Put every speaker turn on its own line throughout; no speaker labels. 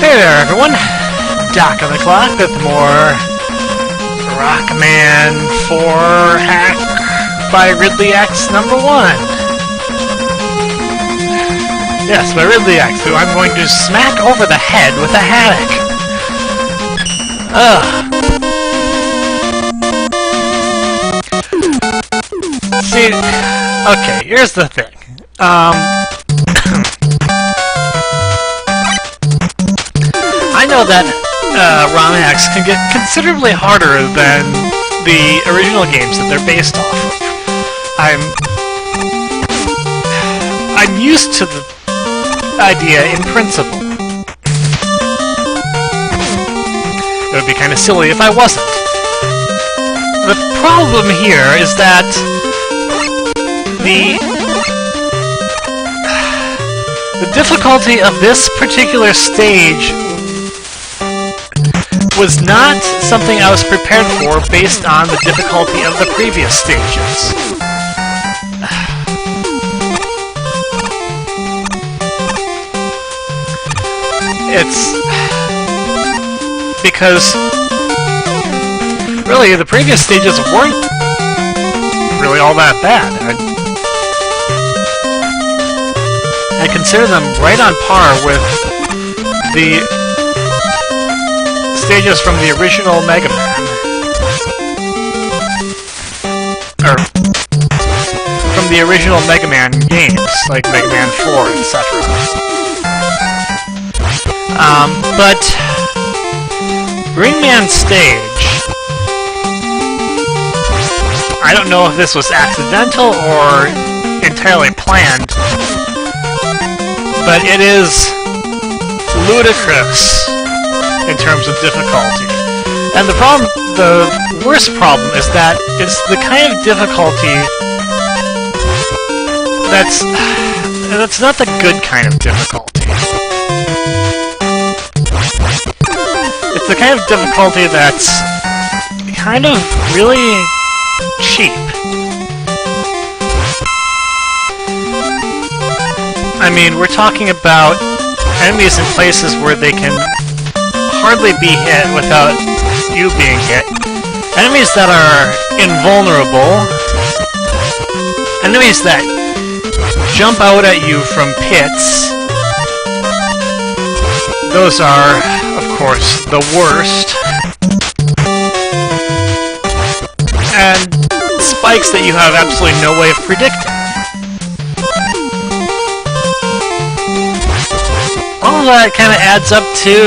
Hey there, everyone! Doc on the clock with more Rockman 4 Hack by Ridley X number 1. Yes, by Ridley X, who I'm going to smack over the head with a haddock. See, okay, here's the thing. I know that ROM hacks can get considerably harder than the original games that they're based off of. I'm used to the idea in principle. It would be kind of silly if I wasn't. The problem here is that the difficulty of this particular stage was not something I was prepared for based on the difficulty of the previous stages. It's because really the previous stages weren't really all that bad. I consider them right on par with the stages from the original Mega Man. Or from the original Mega Man games, like Mega Man 4, etc. But Green Man stage, I don't know if this was accidental or entirely planned, but it is ludicrous in terms of difficulty. And the worst problem is that it's the kind of difficulty that's not the good kind of difficulty. It's the kind of difficulty that's kind of really cheap. I mean, we're talking about enemies in places where they can hardly be hit without you being hit. Enemies that are invulnerable. Enemies that jump out at you from pits. Those are, of course, the worst. And spikes that you have absolutely no way of predicting. All of that kind of adds up to...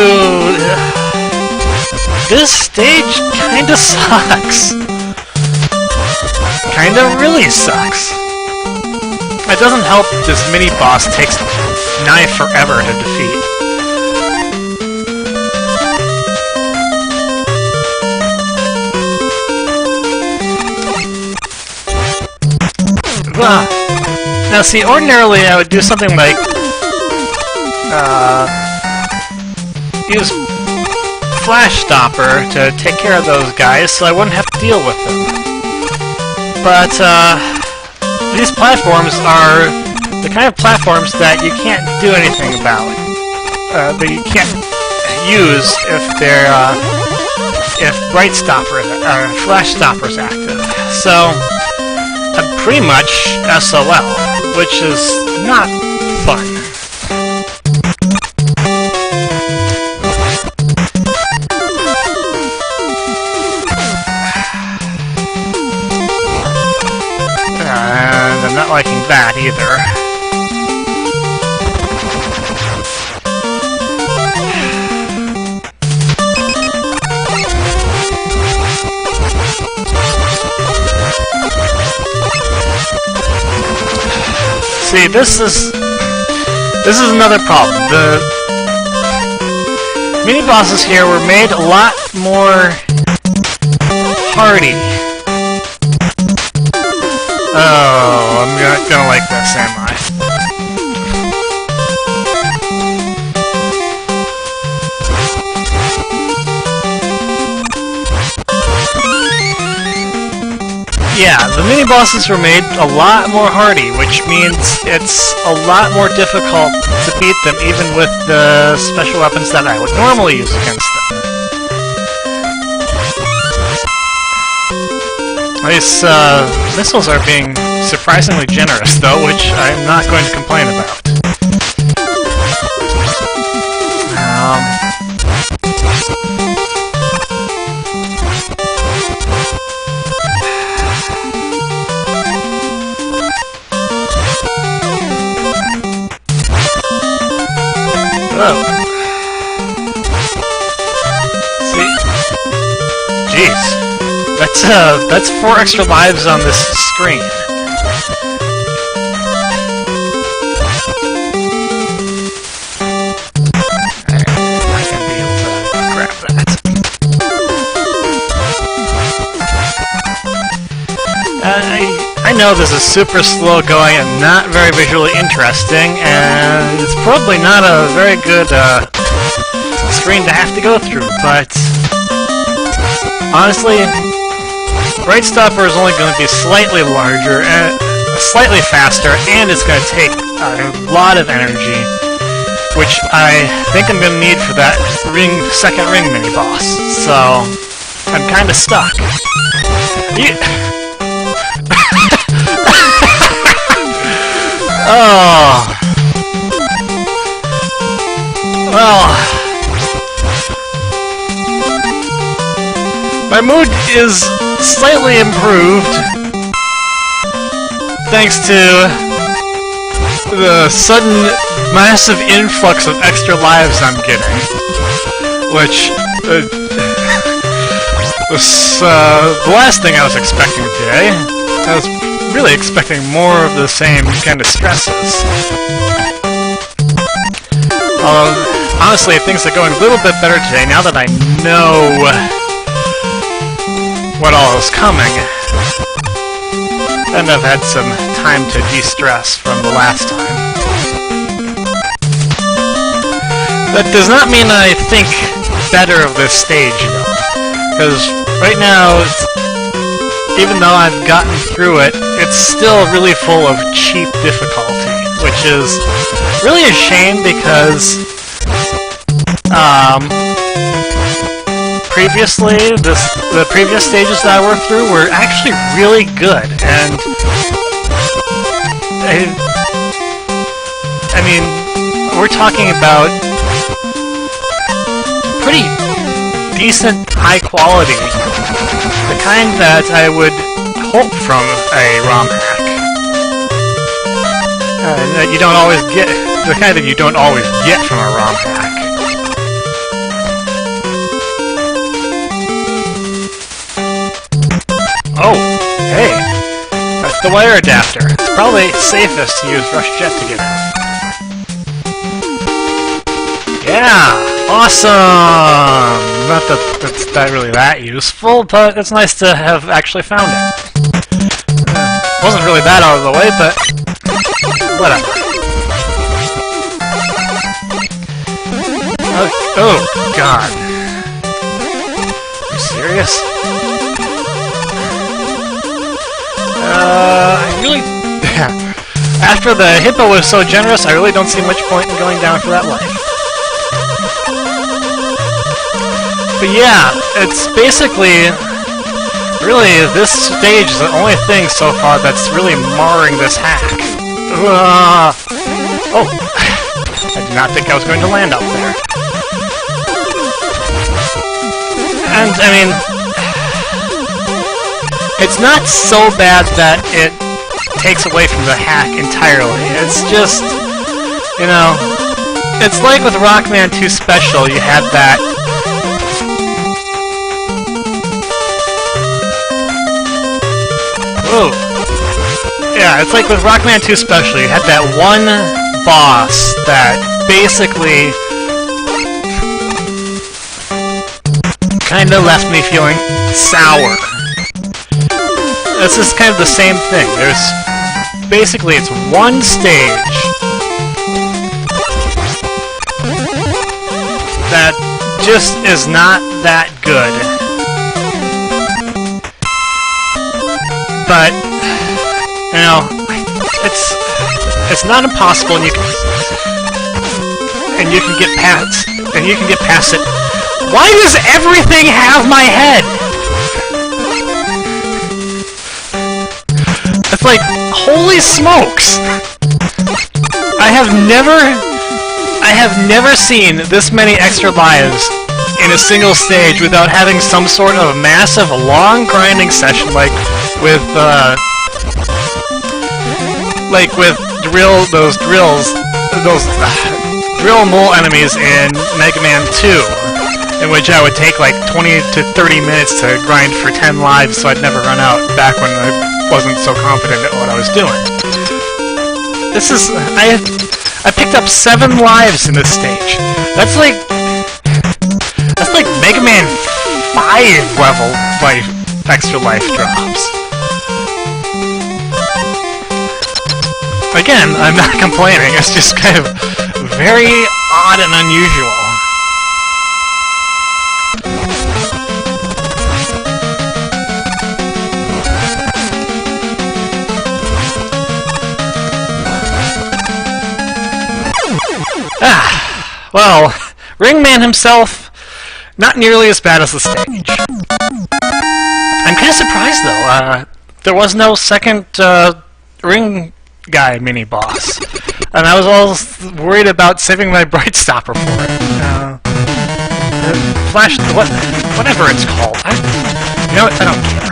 this stage kinda sucks. Kinda really sucks. It doesn't help this mini-boss takes nigh forever to defeat. Now see, ordinarily I would do something like use Flash Stopper to take care of those guys so I wouldn't have to deal with them. But these platforms are the kind of platforms that you can't do anything about. That you can't use if they're if Bright Stopper or Flash Stopper's active. So I'm pretty much SOL, which is not fun. And I'm not liking that either. See, this is another problem. The mini-bosses here were made a lot more hardy. Oh, I'm not gonna like this, am I? Yeah, the mini-bosses were made a lot more hardy, which means it's a lot more difficult to beat them even with the special weapons that I would normally use against them. These missiles are being surprisingly generous, though, which I'm not going to complain about. Oh. See? Jeez. That's 4 extra lives on this screen. There. I can be able to grab that. I know this is super slow going and not very visually interesting, and it's probably not a very good screen to have to go through, but honestly, Right Stopper is only going to be slightly larger, and slightly faster, and it's going to take a lot of energy, which I think I'm going to need for that second ring mini-boss, so I'm kind of stuck. Oh. Well, my mood is slightly improved thanks to the sudden massive influx of extra lives I'm getting, which was the last thing I was expecting today. I was really expecting more of the same kind of stresses. Honestly, things are going a little bit better today now that I know what all is coming. And I've had some time to de-stress from the last time. That does not mean I think better of this stage, though. Because right now, even though I've gotten through it, it's still really full of cheap difficulty, which is really a shame because previously, the previous stages that I worked through were actually really good, and I mean, we're talking about pretty decent, high quality, the kind that I would hope from a ROM hack, that you don't always get, the kind that you don't always get from a ROM hack. Oh, hey, that's the wire adapter. It's probably safest to use Rush Jet to get in. Yeah, awesome! Not that it's not really that useful, but it's nice to have actually found it. Wasn't really that out of the way, but whatever. Oh, God. Are you serious? I really... After the hippo was so generous, I really don't see much point in going down for that life. But yeah, it's basically... Really, this stage is the only thing so far that's really marring this hack. Oh! I did not think I was going to land up there. And, I mean... It's not so bad that it takes away from the hack entirely. It's just, you know, it's like with Rockman 2 Special, you had that... Whoa. Yeah, it's like with Rockman 2 Special, you had that one boss that basically kinda left me feeling sour. This is kind of the same thing. There's basically it's one stage that just is not that good. but you know, it's not impossible, and you can get past it. Why does everything have my head? It's like, holy smokes! I have never seen this many extra lives in a single stage without having some sort of massive, long grinding session, like with those drill mole enemies in Mega Man 2, in which I would take like 20 to 30 minutes to grind for 10 lives so I'd never run out, back when I wasn't so confident at what I was doing. This is... I picked up 7 lives in this stage. That's like Mega Man 5 level extra life drops. Again, I'm not complaining, it's just kind of very odd and unusual. Well, Ringman himself, not nearly as bad as the stage. I'm kind of surprised, though. There was no second Ring Guy mini-boss. And I was all worried about saving my Bright Stopper for it. Flash... whatever it's called. You know what? I don't care.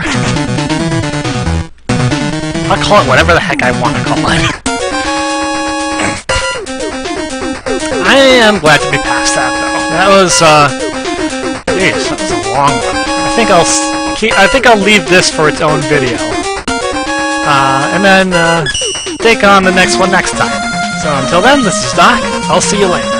I'll call it whatever the heck I want to call it. I am glad to be past that, though. That was, jeez, that was a long one. I think I'll leave this for its own video. And then, take on the next one next time. So until then, this is Doc. I'll see you later.